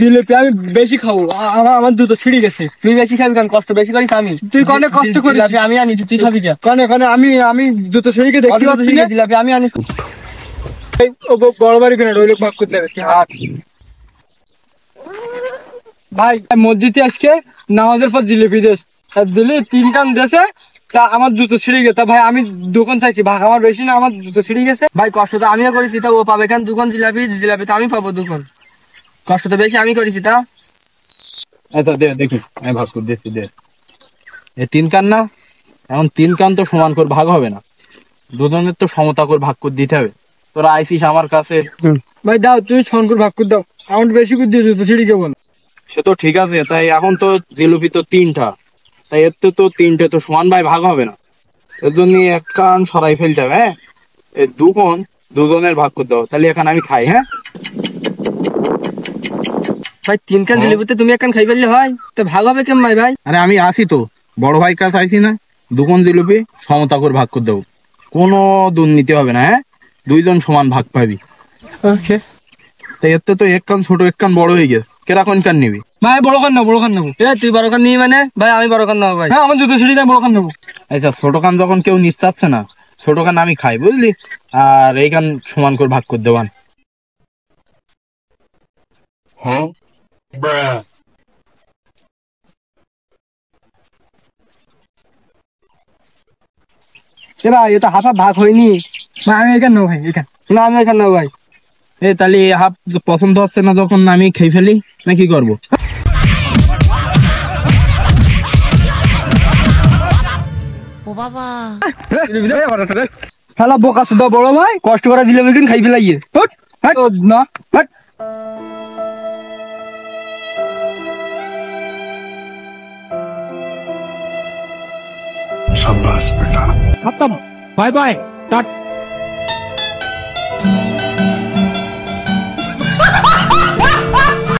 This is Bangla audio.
জিলিপি আমি বেশি খাবো, আমার দুটো ছিঁড়ে গেছে। তুই বেশি খাবি কেন? কষ্ট বেশি করি আমি। তুই অনেক কষ্ট করিস। জিলাপি আমি আনিছি, তুই খাবি কেন? কারণ আমি দুটো ছিঁড়ে দেখতে পাচ্ছি না। জিলাপি আমি আনিছি। বড় বাড়ি কিনে রইল ভাগ করতে হবে হাট। ভাই মসজিদে আজকে নামাজের পর জিলিপি দেশ দিলি 3 কান দেশে, তা আমার জুতো ছিঁড়ে গেছে। তা ভাই আমি দোকান চাইছি, ভাগ আমার বেশি না, আমার জুতো ছিঁড়ে গেছে। ভাই কষ্ট তো আমিও করেছি, তা ও পাবে কেন দুখন জিলাপি? জিলাপি তো আমি পাবো দুখন। কষ্ট তো বেশি আমি করেছি তা। আচ্ছা দে দেখি, আমি ভাগ করে দিচ্ছি, দে। এ 3 কান না, এখন 3 কান তো সমান করে ভাগ হবে না, দুজনের তো সমতা করে ভাগ করে দিতে হবে। তোরা আইসিস আমার কাছে। ভাই দাও, তুমি ছন করে ভাগ করে দাও, আমার বেশি করে দিয়ে জুতো ছিঁড়ে কেবল। সে তো ঠিক আছে, তাই এখন তো জিলিপি তো 3টা, তাই এর তো 3টে তো সমান ভাই ভাগ হবে না, এর জন্য 1 কান সরাই ফেলতে হবে। হ্যাঁ, এই দুখন দুজনের ভাগ করে দাও, তাহলে এখানে আমি খাই। হ্যাঁ ভাই 3 কান জিলাপিতে তুমি 1 কান খাই ফেললে হয়, তো ভাগ হবে কেমন ভাই? আরে আমি আসি তো, বড় ভাই কাছে আইসি না, দুখন জিলিপি সমতা করে ভাগ করে দেবো, কোনো দুর্নীতি হবে না। হ্যাঁ, দুইজন সমান ভাগ পাবি। ওকে তাই এর তো 1 কান ছোট 1 কান বড় হয়ে গেছে, কেরা কোন কান নিবি? ভাই, বড় কান নেবো, বড় কান নেবো। তুই বড় কান নিবি মানে? ভাই আমি বড় কান নেবো ভাই। হ্যাঁ, আমার জুতো ছিঁড়ে, বড় কান নেবো। আচ্ছা, ছোট কান যখন কেউ নিতে চাচ্ছে না, ছোট কান আমি খাই, বুঝলি, আর এই কান সমান করে ভাগ করে দেবান। এরা এটা হাফ হাফ ভাগ হয়নি। ভাই আমি এখানে নেবো, ভাই এখানে। না আমি এখানে নেবো ভাই। তাহলে হাফ পছন্দ হচ্ছে না যখন আমি খেয়ে ফেলি, না কি করবো? শালা বোকা সুদা বড় ভাই, কষ্ট করে জিলাপি কিন খাই ফেলাইয়ে। না शाबाश बेटा। खत्म, बाय बाय।